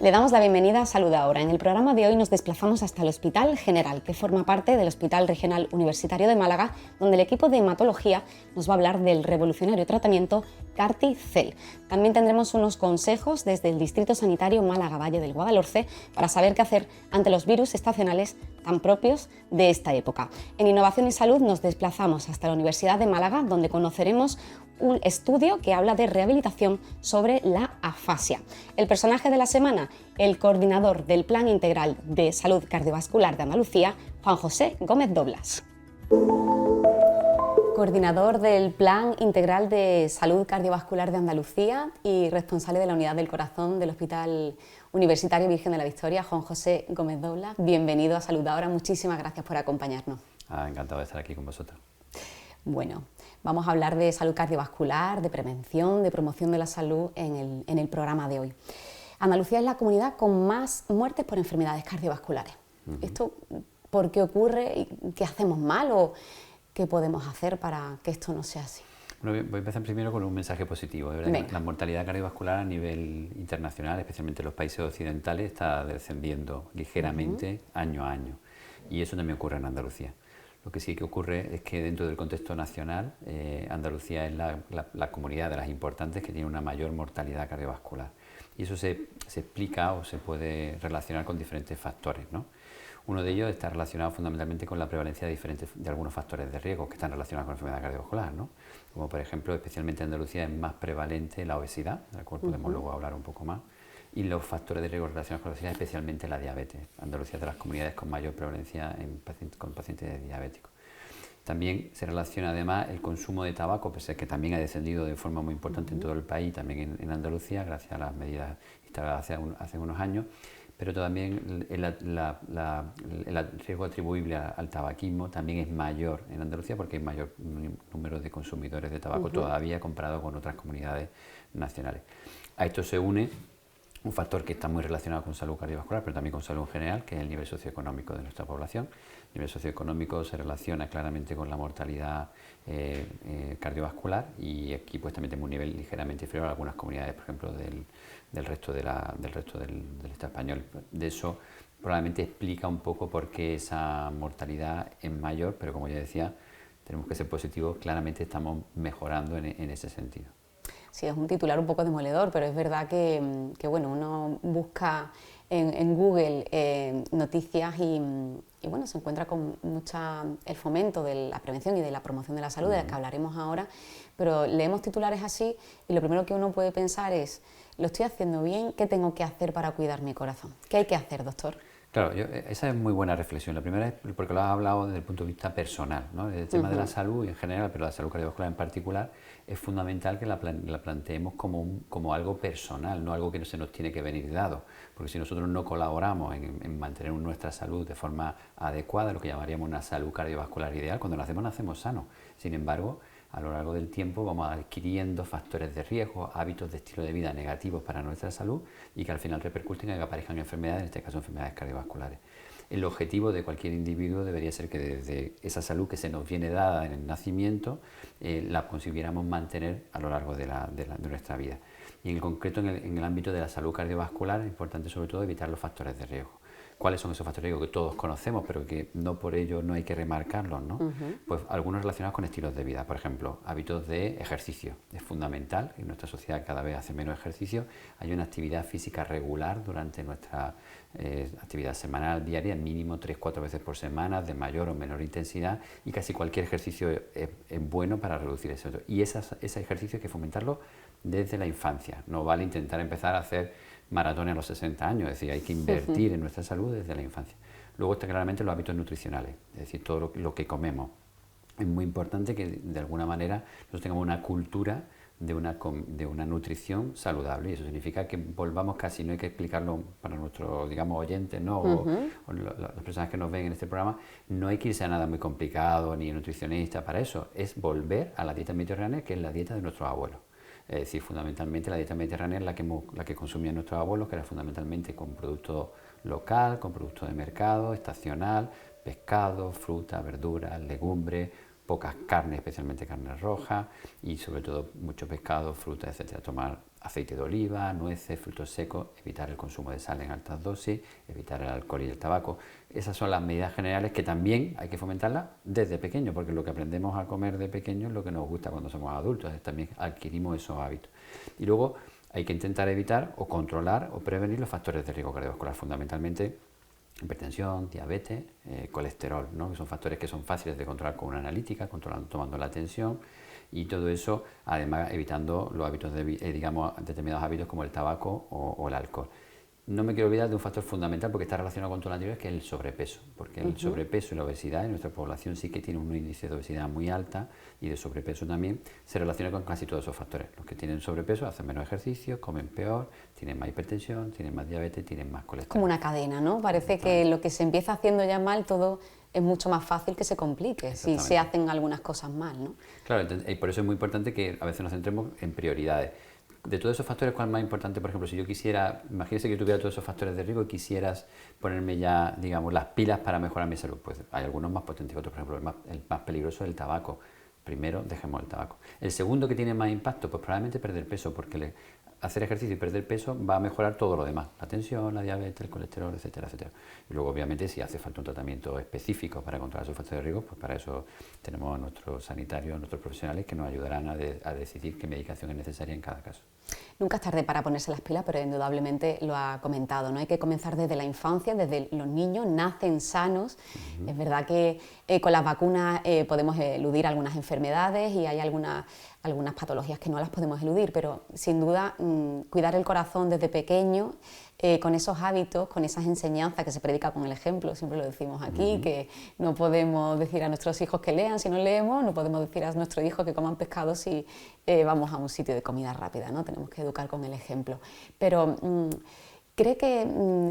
Le damos la bienvenida a Salud Ahora. En el programa de hoy nos desplazamos hasta el Hospital General, que forma parte del Hospital Regional Universitario de Málaga, donde el equipo de hematología nos va a hablar del revolucionario tratamiento CAR-T-Cell. También tendremos unos consejos desde el Distrito Sanitario Málaga-Valle del Guadalhorce para saber qué hacer ante los virus estacionales tan propios de esta época. En Innovación y Salud nos desplazamos hasta la Universidad de Málaga, donde conoceremos un estudio que habla de rehabilitación sobre la afasia. El personaje de la semana, el coordinador del Plan Integral de Salud Cardiovascular de Andalucía, Juan José Gómez Doblas. Coordinador del Plan Integral de Salud Cardiovascular de Andalucía y responsable de la Unidad del Corazón del Hospital Universitario Virgen de la Victoria, Juan José Gómez Doblas. Bienvenido a Salud Ahora, muchísimas gracias por acompañarnos. Encantado de estar aquí con vosotros. Bueno, vamos a hablar de salud cardiovascular, de prevención, de promoción de la salud en el programa de hoy. Andalucía es la comunidad con más muertes por enfermedades cardiovasculares. ¿Esto por qué ocurre? ¿Qué hacemos mal o qué podemos hacer para que esto no sea así? Bueno, voy a empezar primero con un mensaje positivo. La mortalidad cardiovascular a nivel internacional, especialmente en los países occidentales, está descendiendo ligeramente año a año. Y eso también ocurre en Andalucía. Lo que sí que ocurre es que dentro del contexto nacional, Andalucía es la comunidad de las importantes que tiene una mayor mortalidad cardiovascular. Y eso se explica o se puede relacionar con diferentes factores, ¿no? Uno de ellos está relacionado fundamentalmente con la prevalencia de algunos factores de riesgo que están relacionados con la enfermedad cardiovascular, ¿no? Como por ejemplo, especialmente en Andalucía es más prevalente la obesidad, de la cual podemos luego hablar un poco más, y los factores de riesgo relacionados con la obesidad, especialmente la diabetes. Andalucía es de las comunidades con mayor prevalencia con pacientes diabéticos. También se relaciona además el consumo de tabaco, pese a que también ha descendido de forma muy importante en todo el país, también en Andalucía, gracias a las medidas instaladas hace unos años, pero también el riesgo atribuible al tabaquismo también es mayor en Andalucía porque hay mayor número de consumidores de tabaco todavía comparado con otras comunidades nacionales. A esto se une un factor que está muy relacionado con salud cardiovascular, pero también con salud en general, que es el nivel socioeconómico de nuestra población. El nivel socioeconómico se relaciona claramente con la mortalidad cardiovascular y aquí pues también tenemos un nivel ligeramente inferior a algunas comunidades, por ejemplo, del resto del Estado español. De eso probablemente explica un poco por qué esa mortalidad es mayor, pero como ya decía, tenemos que ser positivos, claramente estamos mejorando en ese sentido. Sí, es un titular un poco demoledor, pero es verdad que bueno, uno busca en Google noticias y bueno, se encuentra con el fomento de la prevención y de la promoción de la salud, de la que hablaremos ahora, pero leemos titulares así y lo primero que uno puede pensar es, ¿lo estoy haciendo bien? ¿Qué tengo que hacer para cuidar mi corazón? ¿Qué hay que hacer, doctor? Claro, esa es muy buena reflexión. La primera es porque lo has hablado desde el punto de vista personal, ¿no? El tema de la salud en general, pero la salud cardiovascular en particular, es fundamental que la planteemos como algo personal, no algo que no se nos tiene que venir dado. Porque si nosotros no colaboramos en mantener nuestra salud de forma adecuada, lo que llamaríamos una salud cardiovascular ideal, cuando nacemos sanos. Sin embargo, a lo largo del tiempo vamos adquiriendo factores de riesgo, hábitos de estilo de vida negativos para nuestra salud y que al final repercuten en que aparezcan enfermedades, en este caso enfermedades cardiovasculares. El objetivo de cualquier individuo debería ser que desde esa salud que se nos viene dada en el nacimiento la consiguiéramos mantener a lo largo de nuestra vida. Y en concreto en el ámbito de la salud cardiovascular es importante sobre todo evitar los factores de riesgo. ¿Cuáles son esos factores de riesgo que todos conocemos, pero que no por ello no hay que remarcarlos, ¿no? Pues algunos relacionados con estilos de vida, por ejemplo, hábitos de ejercicio. Es fundamental, en nuestra sociedad cada vez hace menos ejercicio, hay una actividad física regular durante nuestra actividad semanal, diaria, mínimo 3-4 veces por semana, de mayor o menor intensidad, y casi cualquier ejercicio es bueno para reducir eso. Y ese ejercicio hay que fomentarlo desde la infancia. No vale intentar empezar a hacer maratones a los 60 años, es decir, hay que invertir en nuestra salud desde la infancia. Luego está claramente los hábitos nutricionales, es decir, todo lo que comemos. Es muy importante que de alguna manera nosotros tengamos una cultura de una nutrición saludable y eso significa que volvamos casi, no hay que explicarlo para nuestros, digamos, oyentes, ¿no? O las personas que nos ven en este programa, no hay que irse a nada muy complicado ni nutricionista para eso, es volver a la dieta mediterránea, que es la dieta de nuestros abuelos. Es decir, fundamentalmente la dieta mediterránea es la que consumían nuestros abuelos, que era fundamentalmente con producto local, con producto de mercado, estacional, pescado, fruta, verduras, legumbres, pocas carnes, especialmente carnes rojas, y sobre todo mucho pescado, fruta, etcétera. Tomar aceite de oliva, nueces, frutos secos, evitar el consumo de sal en altas dosis, evitar el alcohol y el tabaco. Esas son las medidas generales que también hay que fomentarlas desde pequeño, porque lo que aprendemos a comer de pequeño es lo que nos gusta cuando somos adultos, también adquirimos esos hábitos. Y luego hay que intentar evitar o controlar o prevenir los factores de riesgo cardiovascular, fundamentalmente hipertensión, diabetes, colesterol, ¿no? Que son factores que son fáciles de controlar con una analítica, tomando la tensión, y todo eso además evitando los hábitos digamos, determinados hábitos como el tabaco o el alcohol. No me quiero olvidar de un factor fundamental porque está relacionado con todo lo anterior, que es el sobrepeso, porque el sobrepeso y la obesidad en nuestra población sí que tiene un índice de obesidad muy alta y de sobrepeso también, se relaciona con casi todos esos factores. Los que tienen sobrepeso hacen menos ejercicio, comen peor, tienen más hipertensión, tienen más diabetes, tienen más colesterol. Como una cadena, ¿no? Parece que lo que se empieza haciendo ya mal, todo es mucho más fácil que se complique si se hacen algunas cosas mal, ¿no? Claro, y por eso es muy importante que a veces nos centremos en prioridades. De todos esos factores, ¿cuál es más importante? Por ejemplo, si yo quisiera, imagínese que yo tuviera todos esos factores de riesgo y quisieras ponerme ya, digamos, las pilas para mejorar mi salud, pues hay algunos más potentes que otros. Por ejemplo, el más peligroso es el tabaco. Primero, dejemos el tabaco. El segundo que tiene más impacto, pues probablemente perder peso, porque hacer ejercicio y perder peso va a mejorar todo lo demás, la tensión, la diabetes, el colesterol, etcétera, etcétera. Y luego, obviamente, si hace falta un tratamiento específico para controlar esos factores de riesgo, pues para eso tenemos a nuestros sanitarios, a nuestros profesionales que nos ayudarán a decidir qué medicación es necesaria en cada caso. Nunca es tarde para ponerse las pilas, pero indudablemente lo ha comentado, ¿no? Hay que comenzar desde la infancia, desde los niños, nacen sanos. Es verdad que con las vacunas podemos eludir algunas enfermedades y hay algunas patologías que no las podemos eludir, pero sin duda cuidar el corazón desde pequeño, con esos hábitos, con esas enseñanzas que se predica con el ejemplo, siempre lo decimos aquí, que no podemos decir a nuestros hijos que lean si no leemos, no podemos decir a nuestros hijos que coman pescado si vamos a un sitio de comida rápida, ¿no? Tenemos que educar con el ejemplo. Pero ¿cree que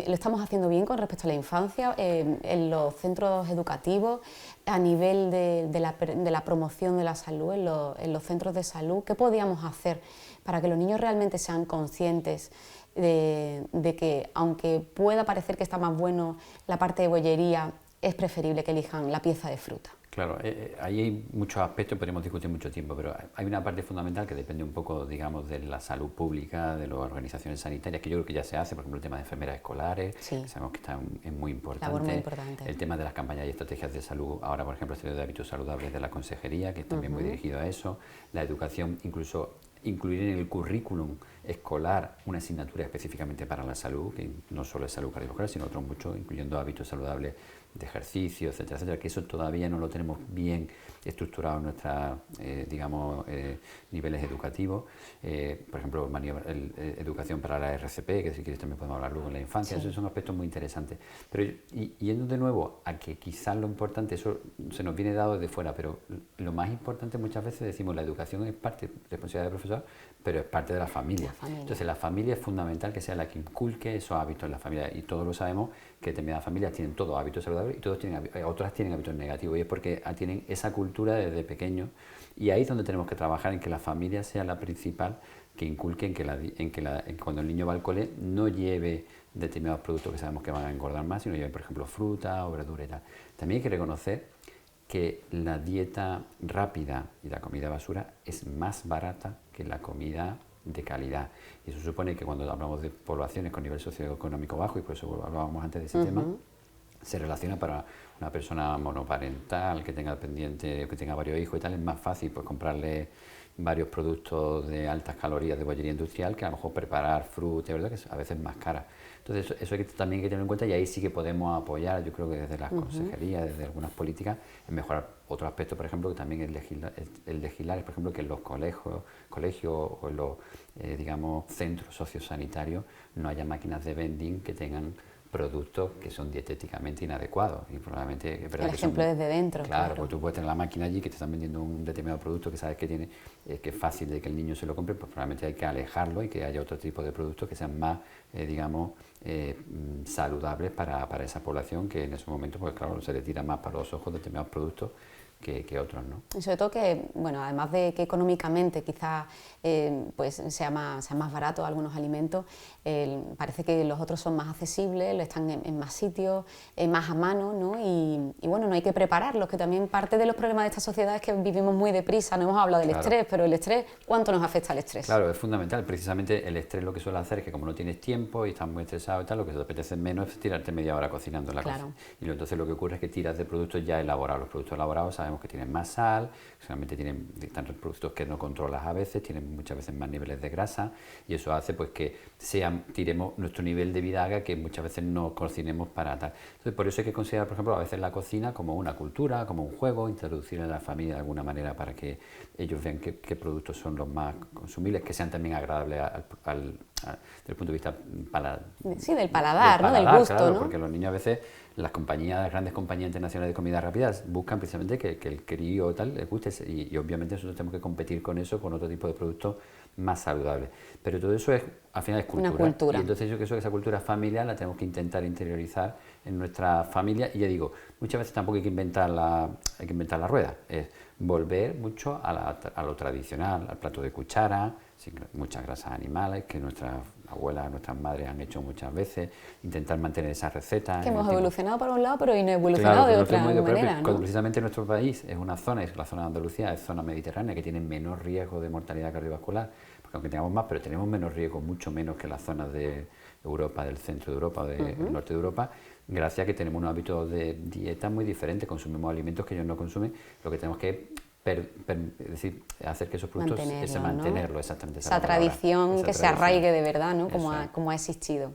lo estamos haciendo bien con respecto a la infancia en los centros educativos, a nivel de la promoción de la salud, en los centros de salud? ¿Qué podríamos hacer para que los niños realmente sean conscientes de que, aunque pueda parecer que está más bueno la parte de bollería, es preferible que elijan la pieza de fruta? Claro, ahí hay muchos aspectos, podríamos discutir mucho tiempo, pero hay una parte fundamental que depende un poco, digamos, de la salud pública, de las organizaciones sanitarias, que yo creo que ya se hace, por ejemplo, el tema de enfermeras escolares, sí, que sabemos que es muy importante. Labor muy importante. El tema de las campañas y estrategias de salud, ahora, por ejemplo, el Centro de Hábitos Saludables de la Consejería, que es también muy dirigido a eso, la educación, incluso incluir en el currículum escolar una asignatura específicamente para la salud, que no solo es salud cardiovascular, sino otros muchos, incluyendo hábitos saludables de ejercicio, etcétera, etcétera, que eso todavía no lo tenemos bien estructurado en nuestros, niveles educativos. Por ejemplo, educación para la RCP, que si quieres también podemos hablar luego en la infancia, sí. Esos son aspectos muy interesantes. Pero yendo de nuevo a que quizás lo importante, eso se nos viene dado desde fuera, pero lo más importante muchas veces decimos la educación es parte, responsabilidad del profesor, pero es parte de la familia. Entonces la familia es fundamental que sea la que inculque esos hábitos en la familia, y todos lo sabemos que determinadas familias tienen todos hábitos saludables y otras tienen hábitos negativos, y es porque tienen esa cultura desde pequeños, y ahí es donde tenemos que trabajar en que la familia sea la principal, que inculque en que cuando el niño va al cole no lleve determinados productos que sabemos que van a engordar más, sino lleve, por ejemplo, fruta o verdura y tal. También hay que reconocer que la dieta rápida y la comida basura es más barata que la comida de calidad. Y eso supone que cuando hablamos de poblaciones con nivel socioeconómico bajo, y por eso hablábamos antes de ese tema, se relaciona para una persona monoparental que tenga pendiente, que tenga varios hijos y tal, es más fácil pues comprarle varios productos de altas calorías de bollería industrial que a lo mejor preparar fruta, ¿verdad? Que es a veces más cara. Entonces eso hay también hay que tenerlo en cuenta, y ahí sí que podemos apoyar, yo creo que desde las consejerías, desde algunas políticas, en mejorar otro aspecto, por ejemplo, que también es legislar, por ejemplo, que en los colegios o en los, digamos, centros sociosanitarios no haya máquinas de vending que tengan productos que son dietéticamente inadecuados, y probablemente es verdad el ejemplo desde dentro. Claro, porque tú puedes tener la máquina allí que te están vendiendo un determinado producto que sabes que tiene, que es fácil de que el niño se lo compre, pues probablemente hay que alejarlo y que haya otro tipo de productos que sean más, digamos, saludables para esa población, que en ese momento, pues claro, se le tira más para los ojos determinados productos que otros, ¿no? Y sobre todo que, bueno, además de que económicamente quizás pues sea más barato algunos alimentos, parece que los otros son más accesibles, están en más sitios, más a mano, ¿no? Y bueno, no hay que prepararlos, que también parte de los problemas de esta sociedad es que vivimos muy deprisa, no hemos hablado del estrés, pero el estrés, ¿cuánto nos afecta el estrés? Claro, es fundamental, precisamente el estrés lo que suele hacer es que como no tienes tiempo y estás muy estresado y tal, lo que te apetece menos es tirarte media hora cocinando en la cocina. Y entonces lo que ocurre es que tiras de productos ya elaborados. Los productos elaborados sabemos que tienen más sal, solamente están productos que no controlas a veces, tienen muchas veces más niveles de grasa y eso hace pues que tiremos nuestro nivel de vida haga que muchas veces no cocinemos para tal. Entonces por eso hay que considerar, por ejemplo, a veces la cocina como una cultura, como un juego, introducir a la familia de alguna manera para que ellos vean qué productos son los más consumibles, que sean también agradables desde el punto de vista del paladar, ¿no? Del gusto, claro, ¿no? porque los niños a veces, las grandes compañías internacionales de comidas rápidas buscan precisamente que el crío tal les guste y obviamente nosotros tenemos que competir con eso, con otro tipo de productos más saludables. Pero todo eso al final es cultura. Una cultura. Y entonces yo creo que esa cultura familiar la tenemos que intentar interiorizar en nuestra familia y ya digo, muchas veces tampoco hay que inventar la rueda, es volver mucho a lo tradicional, al plato de cuchara, sin muchas grasas animales que nuestras abuelas, nuestras madres han hecho muchas veces, intentar mantener esas recetas. Que hemos evolucionado por un lado, pero no evolucionado de otra manera, ¿no? Cuando precisamente nuestro país es una zona, es la zona de Andalucía, es zona mediterránea, que tiene menos riesgo de mortalidad cardiovascular, porque aunque tengamos más, pero tenemos menos riesgo, mucho menos que las zonas de Europa, del centro de Europa o del norte de Europa, gracias a que tenemos unos hábitos de dieta muy diferentes, consumimos alimentos que ellos no consumen, lo que tenemos que es decir, hacer que esos productos mantenerlo, ¿no? Exactamente. Esa tradición que se arraigue de verdad, ¿no? Como ha existido.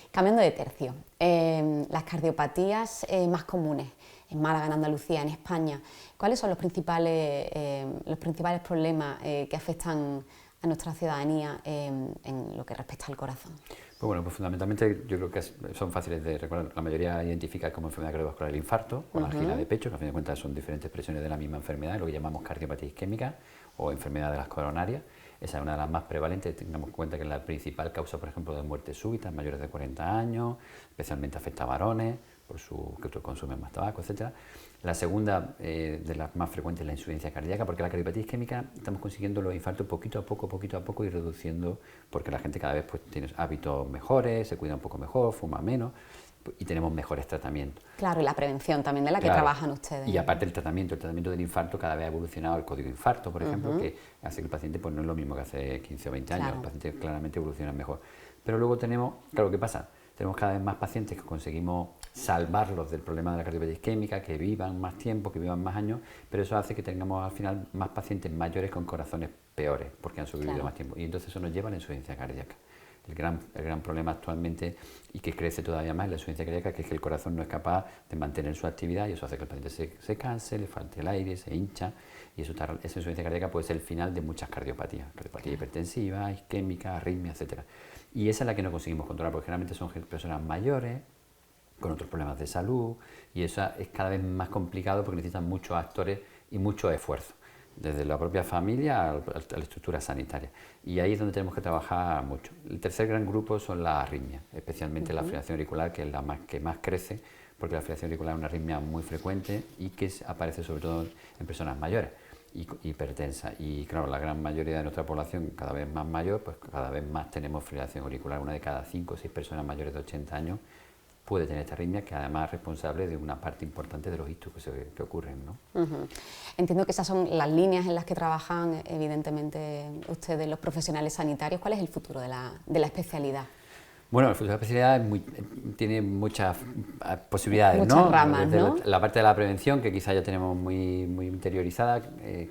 Cambiando de tercio, las cardiopatías más comunes en Málaga, en Andalucía, en España, ¿cuáles son los principales problemas que afectan a nuestra ciudadanía en lo que respecta al corazón? Pues bueno, pues fundamentalmente yo creo que son fáciles de recordar. La mayoría identifica como enfermedad cardiovascular el infarto o la angina de pecho, que a fin de cuentas son diferentes expresiones de la misma enfermedad, lo que llamamos cardiopatía isquémica o enfermedad de las coronarias. Esa es una de las más prevalentes. Tengamos en cuenta que es la principal causa, por ejemplo, de muerte súbita en mayores de 40 años, especialmente afecta a varones, que consumen más tabaco, etcétera. La segunda de las más frecuentes es la insuficiencia cardíaca, porque la cardiopatía isquémica estamos consiguiendo los infartos poquito a poco y reduciendo, porque la gente cada vez pues tiene hábitos mejores, se cuida un poco mejor, fuma menos y tenemos mejores tratamientos. Claro, y la prevención también de la que trabajan ustedes. Y aparte el tratamiento del infarto cada vez ha evolucionado, el código infarto, por ejemplo, que hace que el paciente pues no es lo mismo que hace 15 o 20 años, el paciente claramente evoluciona mejor. Pero luego tenemos, claro, ¿qué pasa? Tenemos cada vez más pacientes que conseguimos salvarlos del problema de la cardiopatía isquémica, que vivan más tiempo, que vivan más años, pero eso hace que tengamos al final más pacientes mayores con corazones peores, porque han sobrevivido más tiempo. Y entonces eso nos lleva a la insuficiencia cardíaca. El gran problema actualmente, y que crece todavía más, es la insuficiencia cardíaca, que es que el corazón no es capaz de mantener su actividad y eso hace que el paciente se canse, le falte el aire, se hincha, y esa insuficiencia cardíaca puede ser el final de muchas cardiopatías, cardiopatía hipertensiva, isquémica, arritmia, etcétera. Y esa es la que no conseguimos controlar, porque generalmente son personas mayores, con otros problemas de salud, y eso es cada vez más complicado porque necesitan muchos actores y mucho esfuerzo, desde la propia familia a la estructura sanitaria. Y ahí es donde tenemos que trabajar mucho. El tercer gran grupo son las arritmias, especialmente la fibrilación auricular, que es la que más crece, porque la fibrilación auricular es una arritmia muy frecuente y que aparece sobre todo en personas mayores y hipertensas. Y claro, la gran mayoría de nuestra población, cada vez más mayor, pues cada vez más tenemos fibrilación auricular. Una de cada 5 o 6 personas mayores de 80 años puede tener esta arritmia, que además es responsable de una parte importante de los ictus que ocurren, ¿no? Entiendo que esas son las líneas en las que trabajan, evidentemente, ustedes, los profesionales sanitarios. ¿Cuál es el futuro de la especialidad? Bueno, el futuro de la especialidad tiene muchas posibilidades, muchas ramas, ¿no? La parte de la prevención, que quizá ya tenemos muy interiorizada,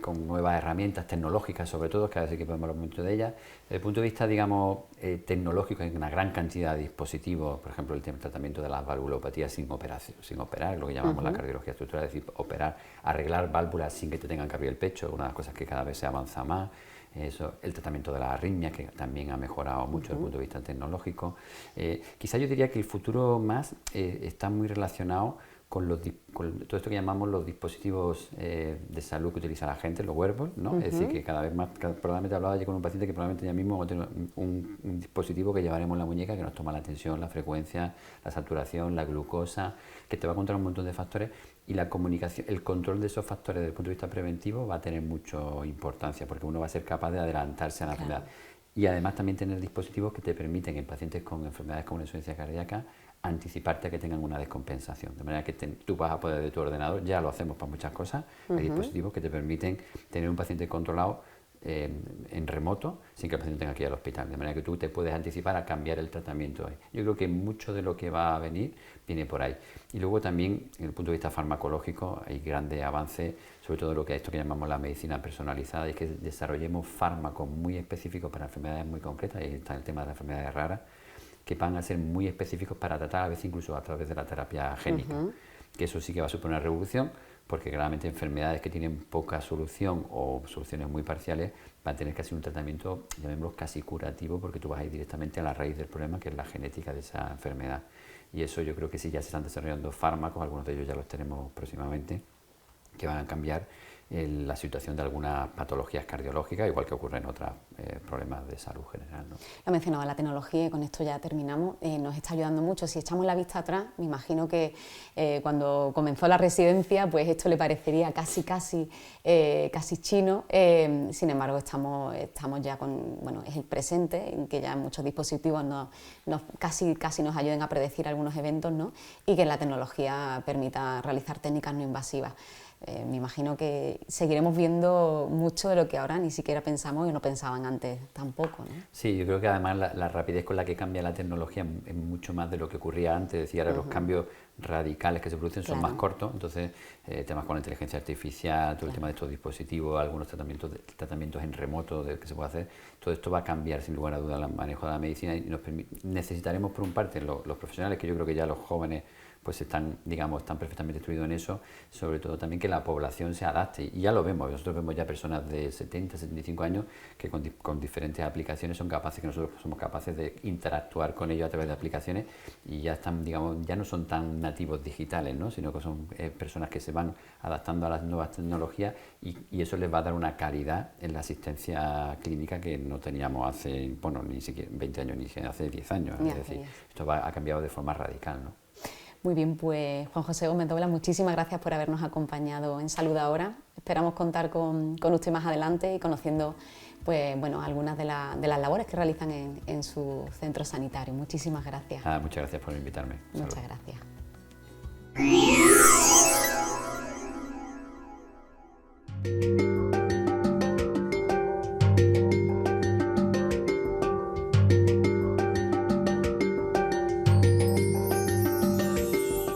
con nuevas herramientas tecnológicas, sobre todo, que a veces que podemos hablar mucho de ellas. Desde el punto de vista, digamos, tecnológico, hay una gran cantidad de dispositivos, por ejemplo, el tratamiento de las valvulopatías sin operar, lo que llamamos la cardiología estructural, es decir, arreglar válvulas sin que te tengan que abrir el pecho, una de las cosas que cada vez se avanza más. Eso, el tratamiento de las arritmias, que también ha mejorado mucho desde el punto de vista tecnológico. Quizá yo diría que el futuro más está muy relacionado con todo esto que llamamos los dispositivos de salud que utiliza la gente, los wearables, ¿no? Es decir, que cada vez más, probablemente hablaba yo con un paciente que probablemente ya mismo va a tener un dispositivo que llevaremos en la muñeca que nos toma la tensión, la frecuencia, la saturación, la glucosa, que te va a controlar un montón de factores, y la comunicación, el control de esos factores desde el punto de vista preventivo va a tener mucha importancia, porque uno va a ser capaz de adelantarse a la enfermedad. Y además también tener dispositivos que te permiten en pacientes con enfermedades como la insuficiencia cardíaca anticiparte a que tengan una descompensación, de manera que tú vas a poder de tu ordenador, ya lo hacemos para muchas cosas, hay dispositivos que te permiten tener un paciente controlado en remoto sin que el paciente tenga que ir al hospital, de manera que tú te puedes anticipar a cambiar el tratamiento. Yo creo que mucho de lo que va a venir viene por ahí. Y luego también, desde el punto de vista farmacológico, hay grandes avances, sobre todo lo que esto que llamamos la medicina personalizada, y es que desarrollemos fármacos muy específicos para enfermedades muy concretas, y está el tema de las enfermedades raras, que van a ser muy específicos para tratar, a veces incluso a través de la terapia génica, que eso sí que va a suponer una revolución, porque claramente enfermedades que tienen poca solución o soluciones muy parciales van a tener que hacer un tratamiento, llamémoslo casi curativo, porque tú vas a ir directamente a la raíz del problema, que es la genética de esa enfermedad. Y eso yo creo que sí, ya se están desarrollando fármacos, algunos de ellos ya los tenemos próximamente, que van a cambiar la situación de algunas patologías cardiológicas, igual que ocurre en otros problemas de salud general, ¿no? Lo mencionaba, la tecnología, y con esto ya terminamos, nos está ayudando mucho. Si echamos la vista atrás, me imagino que cuando comenzó la residencia, pues esto le parecería casi chino. Sin embargo, estamos ya con, bueno, es el presente, en que ya muchos dispositivos casi nos ayuden a predecir algunos eventos, ¿no? Y que la tecnología permita realizar técnicas no invasivas. Me imagino que seguiremos viendo mucho de lo que ahora ni siquiera pensamos y no pensaban antes tampoco, ¿no? Sí, yo creo que además la rapidez con la que cambia la tecnología es mucho más de lo que ocurría antes. Es decir, ahora los cambios radicales que se producen son más cortos, entonces temas con la inteligencia artificial, todo el tema de estos dispositivos, algunos tratamientos en remoto que se puede hacer, todo esto va a cambiar sin lugar a dudas el manejo de la medicina, y necesitaremos por un parte los profesionales, que yo creo que ya los jóvenes pues están perfectamente instruidos en eso, sobre todo también que la población se adapte, y ya lo vemos, nosotros vemos ya personas de 70, 75 años que con diferentes aplicaciones son capaces, que nosotros somos capaces de interactuar con ellos a través de aplicaciones, y ya están, ya no son tan nativos digitales, ¿no? Sino que son personas que se van adaptando a las nuevas tecnologías, y eso les va a dar una calidad en la asistencia clínica que no teníamos hace, bueno, ni siquiera 20 años, ni siquiera hace 10 años, es decir, esto ha cambiado de forma radical, ¿no? Muy bien, pues Juan José Gómez Doblas, muchísimas gracias por habernos acompañado en Salud Ahora. Esperamos contar con usted más adelante y conociendo, pues, bueno, algunas de las labores que realizan en su centro sanitario. Muchísimas gracias. Muchas gracias por invitarme. Muchas gracias.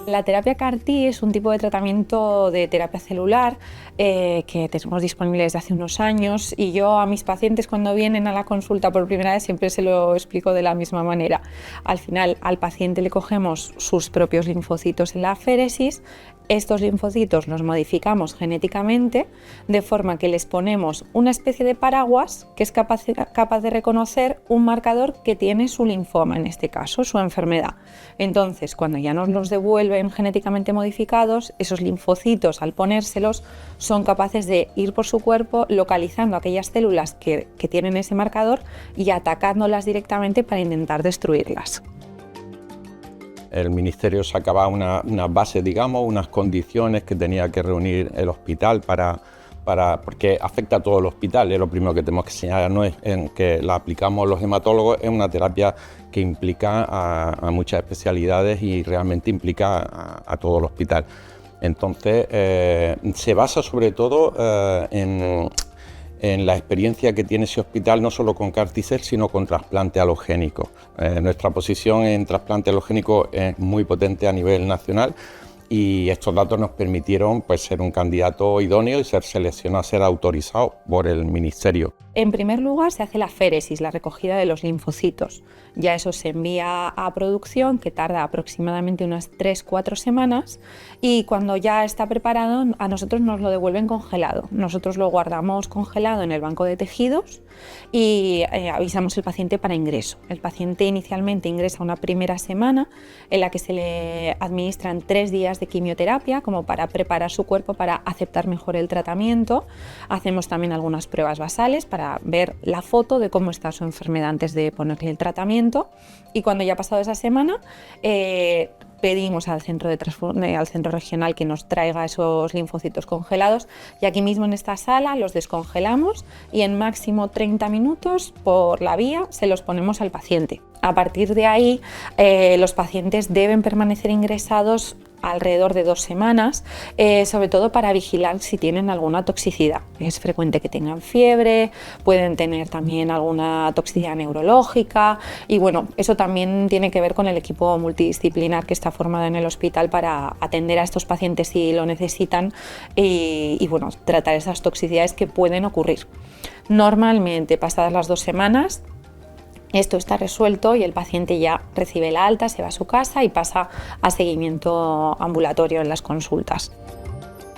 La terapia CAR-T es un tipo de tratamiento de terapia celular que tenemos disponible desde hace unos años, y yo a mis pacientes, cuando vienen a la consulta por primera vez, siempre se lo explico de la misma manera. Al final al paciente le cogemos sus propios linfocitos en la aféresis. Estos linfocitos los modificamos genéticamente de forma que les ponemos una especie de paraguas que es capaz de reconocer un marcador que tiene su linfoma, en este caso su enfermedad. Entonces, cuando ya nos los devuelven genéticamente modificados, esos linfocitos, al ponérselos, son capaces de ir por su cuerpo localizando aquellas células que tienen ese marcador y atacándolas directamente para intentar destruirlas. El Ministerio sacaba unas bases, digamos, unas condiciones que tenía que reunir el hospital porque afecta a todo el hospital. Y lo primero que tenemos que señalar no es en que la aplicamos los hematólogos, es una terapia que implica a muchas especialidades y realmente implica a todo el hospital. Entonces, se basa sobre todo en la experiencia que tiene ese hospital, no solo con CAR-T-cell, sino con trasplante alogénico. Nuestra posición en trasplante alogénico es muy potente a nivel nacional, y estos datos nos permitieron, pues, ser un candidato idóneo y ser seleccionado, ser autorizado por el Ministerio. En primer lugar, se hace la féresis, la recogida de los linfocitos. Ya eso se envía a producción, que tarda aproximadamente unas 3-4 semanas, y cuando ya está preparado, a nosotros nos lo devuelven congelado. Nosotros lo guardamos congelado en el banco de tejidos y avisamos al paciente para ingreso. El paciente inicialmente ingresa una primera semana en la que se le administran 3 días de quimioterapia, como para preparar su cuerpo para aceptar mejor el tratamiento. Hacemos también algunas pruebas basales para ver la foto de cómo está su enfermedad antes de ponerle el tratamiento, y cuando ya ha pasado esa semana pedimos al centro regional que nos traiga esos linfocitos congelados, y aquí mismo en esta sala los descongelamos y en máximo 30 minutos por la vía se los ponemos al paciente. A partir de ahí los pacientes deben permanecer ingresados alrededor de 2 semanas, sobre todo para vigilar si tienen alguna toxicidad. Es frecuente que tengan fiebre, pueden tener también alguna toxicidad neurológica, y bueno, eso también tiene que ver con el equipo multidisciplinar que está formado en el hospital para atender a estos pacientes si lo necesitan y bueno, tratar esas toxicidades que pueden ocurrir. Normalmente, pasadas las 2 semanas, esto está resuelto y el paciente ya recibe la alta, se va a su casa y pasa a seguimiento ambulatorio en las consultas.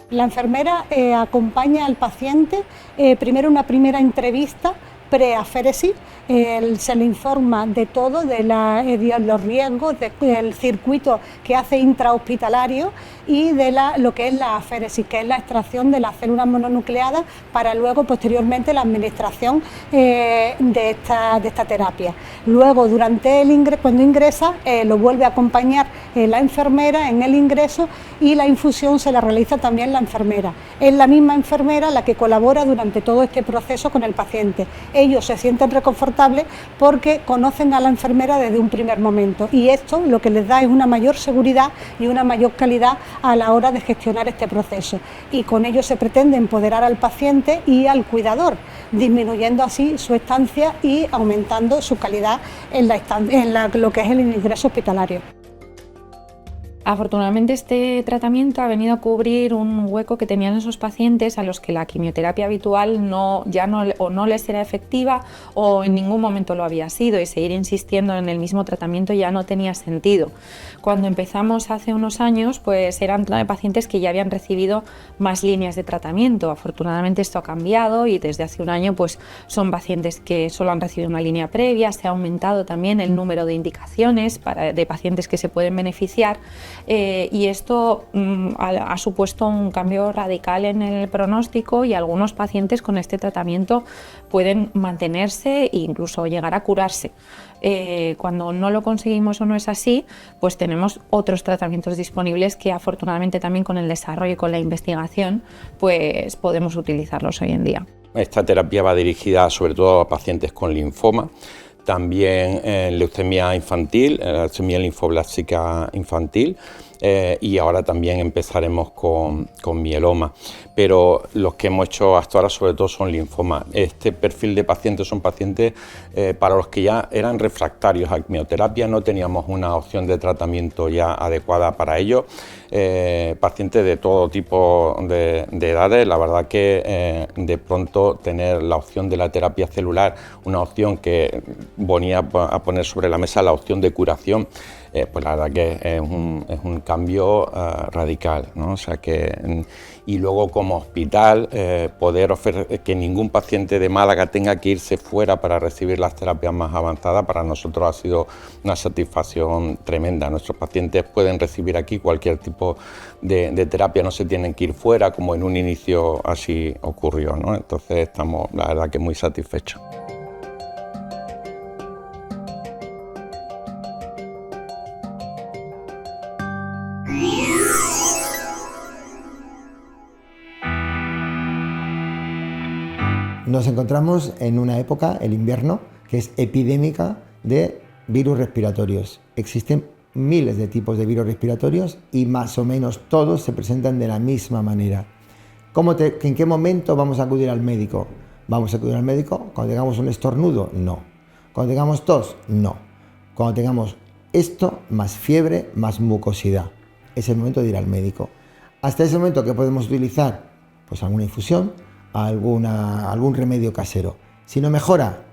La enfermera acompaña al paciente, primero una primera entrevista preaféresis, se le informa de todo, de los riesgos, del circuito que hace intrahospitalario y de lo que es la aféresis, que es la extracción de las células mononucleadas para luego posteriormente la administración de esta terapia. Luego, cuando ingresa, lo vuelve a acompañar la enfermera en el ingreso, y la infusión se la realiza también la enfermera. Es la misma enfermera la que colabora durante todo este proceso con el paciente. Ellos se sienten reconfortables porque conocen a la enfermera desde un primer momento, y esto lo que les da es una mayor seguridad y una mayor calidad a la hora de gestionar este proceso, y con ello se pretende empoderar al paciente y al cuidador, disminuyendo así su estancia y aumentando su calidad en lo que es el ingreso hospitalario. Afortunadamente, este tratamiento ha venido a cubrir un hueco que tenían esos pacientes a los que la quimioterapia habitual no les era efectiva o en ningún momento lo había sido, y seguir insistiendo en el mismo tratamiento ya no tenía sentido. Cuando empezamos hace unos años, pues eran pacientes que ya habían recibido más líneas de tratamiento. Afortunadamente esto ha cambiado y desde hace un año pues son pacientes que solo han recibido una línea previa. Se ha aumentado también el número de indicaciones de pacientes que se pueden beneficiar. Y esto ha supuesto un cambio radical en el pronóstico, y algunos pacientes con este tratamiento pueden mantenerse e incluso llegar a curarse. Cuando no lo conseguimos o no es así, pues tenemos otros tratamientos disponibles que afortunadamente también con el desarrollo y con la investigación pues podemos utilizarlos hoy en día. Esta terapia va dirigida sobre todo a pacientes con linfoma, también leucemia infantil, leucemia linfoblástica infantil, y ahora también empezaremos con mieloma, pero los que hemos hecho hasta ahora sobre todo son linfomas. Este perfil de pacientes son pacientes para los que ya eran refractarios a quimioterapia, no teníamos una opción de tratamiento ya adecuada para ellos, pacientes de todo tipo de edades. La verdad que de pronto tener la opción de la terapia celular, una opción que venía a poner sobre la mesa la opción de curación, pues la verdad que es un cambio radical, ¿no? O sea que, y luego como hospital poder ofrecer que ningún paciente de Málaga tenga que irse fuera para recibir las terapias más avanzadas, para nosotros ha sido una satisfacción tremenda. Nuestros pacientes pueden recibir aquí cualquier tipo de terapia, no se tienen que ir fuera como en un inicio así ocurrió, ¿no? Entonces estamos la verdad que muy satisfechos. Nos encontramos en una época, el invierno, que es epidémica de virus respiratorios. Existen miles de tipos de virus respiratorios y más o menos todos se presentan de la misma manera. ¿En qué momento vamos a acudir al médico? ¿Vamos a acudir al médico cuando tengamos un estornudo? No. ¿Cuando tengamos tos? No. Cuando tengamos esto, más fiebre, más mucosidad. Es el momento de ir al médico. Hasta ese momento, ¿qué podemos utilizar? Pues alguna infusión, algún remedio casero. Si no mejora,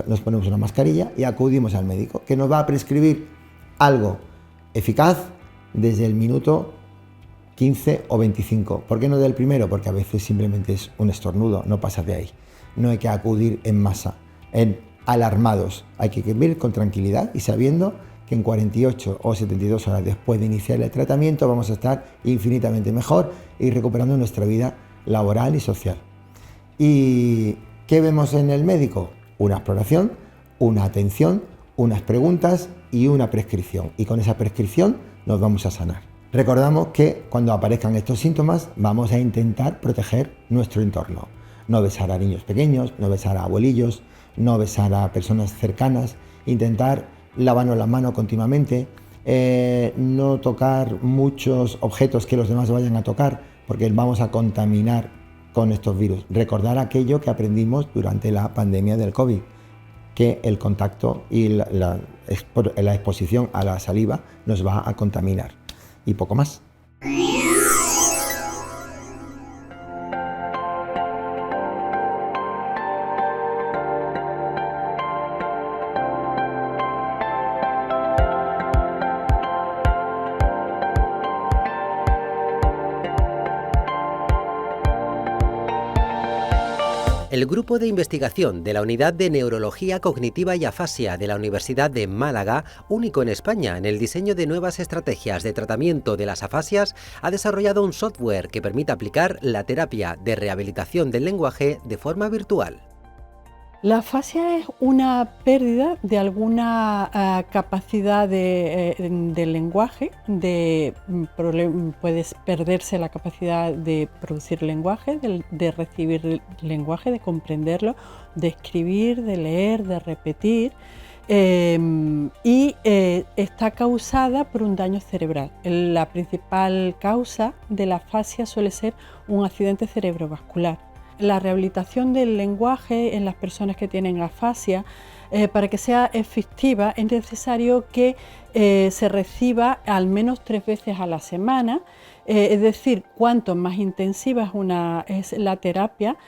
nos ponemos una mascarilla y acudimos al médico, que nos va a prescribir algo eficaz desde el minuto 15 o 25. ¿Por qué no del primero? Porque a veces simplemente es un estornudo, no pasa de ahí. No hay que acudir en masa, alarmados. Hay que ir con tranquilidad y sabiendo que en 48 o 72 horas después de iniciar el tratamiento vamos a estar infinitamente mejor y recuperando nuestra vida laboral y social. ¿Y qué vemos en el médico? Una exploración, una atención, unas preguntas y una prescripción. Y con esa prescripción nos vamos a sanar. Recordamos que cuando aparezcan estos síntomas vamos a intentar proteger nuestro entorno. No besar a niños pequeños, no besar a abuelillos, no besar a personas cercanas, intentar lavarnos las manos continuamente, no tocar muchos objetos que los demás vayan a tocar, porque vamos a contaminar con estos virus. Recordar aquello que aprendimos durante la pandemia del COVID, que el contacto y la exposición a la saliva nos va a contaminar. Y poco más. El grupo de investigación de la Unidad de Neurología Cognitiva y Afasia de la Universidad de Málaga, único en España en el diseño de nuevas estrategias de tratamiento de las afasias, ha desarrollado un software que permite aplicar la terapia de rehabilitación del lenguaje de forma virtual. La afasia es una pérdida de alguna capacidad del lenguaje, puede perderse la capacidad de producir lenguaje, de recibir lenguaje, de comprenderlo, de escribir, de leer, de repetir, y está causada por un daño cerebral. La principal causa de la afasia suele ser un accidente cerebrovascular. La rehabilitación del lenguaje en las personas que tienen afasia, para que sea efectiva, es necesario que se reciba al menos 3 veces a la semana, es decir, cuanto más intensiva es la terapia,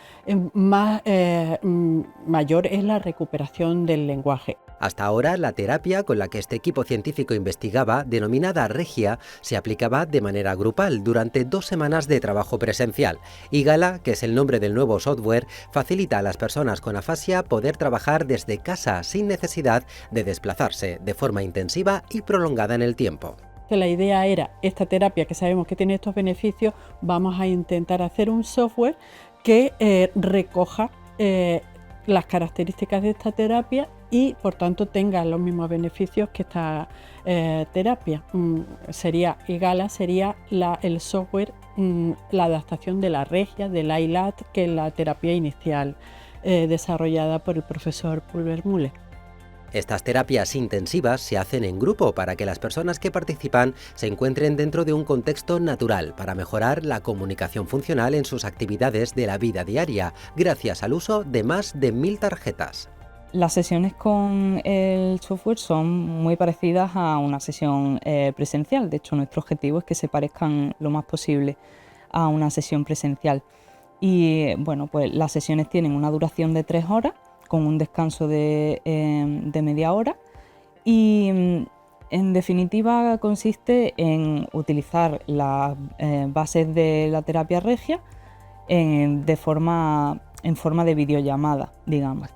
mayor es la recuperación del lenguaje. Hasta ahora, la terapia con la que este equipo científico investigaba, denominada Regia, se aplicaba de manera grupal durante 2 semanas de trabajo presencial. Y Gala, que es el nombre del nuevo software, facilita a las personas con afasia poder trabajar desde casa sin necesidad de desplazarse de forma intensiva y prolongada en el tiempo. La idea era, esta terapia que sabemos que tiene estos beneficios, vamos a intentar hacer un software que recoja las características de esta terapia y por tanto tenga los mismos beneficios que esta terapia. Gala sería el software, la adaptación de la Regia, del iLat, que es la terapia inicial desarrollada por el profesor Pulvermüller. Estas terapias intensivas se hacen en grupo para que las personas que participan se encuentren dentro de un contexto natural para mejorar la comunicación funcional en sus actividades de la vida diaria, gracias al uso de más de 1000 tarjetas. Las sesiones con el software son muy parecidas a una sesión presencial. De hecho, nuestro objetivo es que se parezcan lo más posible a una sesión presencial. Y bueno, pues las sesiones tienen una duración de 3 horas, con un descanso de media hora y en definitiva consiste en utilizar las bases de la terapia regia en forma de videollamada, digamos.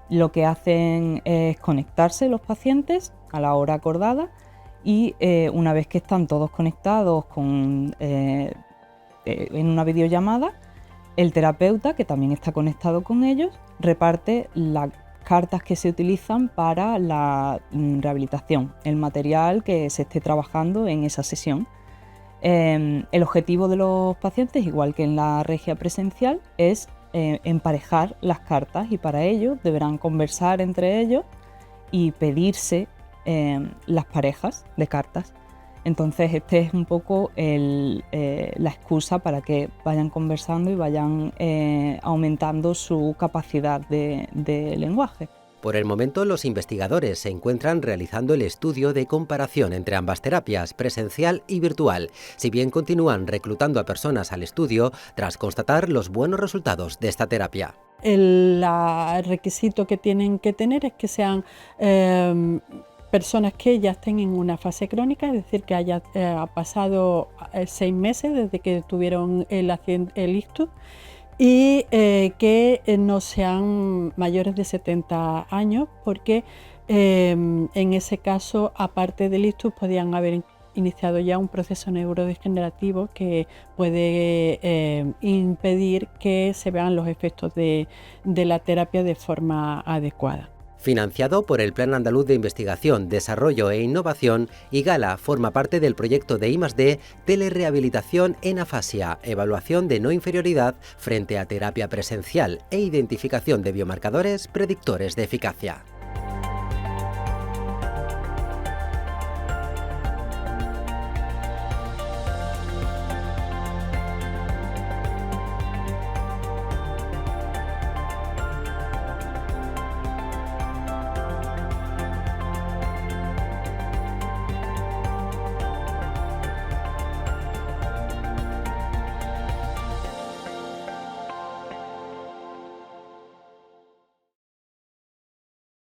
Lo que hacen es conectarse los pacientes a la hora acordada y una vez que están todos conectados en una videollamada, el terapeuta, que también está conectado con ellos, reparte las cartas que se utilizan para la rehabilitación, el material que se esté trabajando en esa sesión. El objetivo de los pacientes, igual que en la regia presencial, es emparejar las cartas y para ello deberán conversar entre ellos y pedirse las parejas de cartas. Entonces este es un poco la excusa para que vayan conversando y vayan aumentando su capacidad de lenguaje. Por el momento, los investigadores se encuentran realizando el estudio de comparación entre ambas terapias, presencial y virtual, si bien continúan reclutando a personas al estudio tras constatar los buenos resultados de esta terapia. el requisito que tienen que tener es que sean personas que ya estén en una fase crónica, es decir, que haya pasado 6 meses desde que tuvieron el ictus, y que no sean mayores de 70 años, porque en ese caso, aparte del ictus, podían haber iniciado ya un proceso neurodegenerativo que puede impedir que se vean los efectos de la terapia de forma adecuada. Financiado por el Plan Andaluz de Investigación, Desarrollo e Innovación, IGALA forma parte del proyecto de I+D Telerehabilitación en afasia, evaluación de no inferioridad frente a terapia presencial e identificación de biomarcadores predictores de eficacia.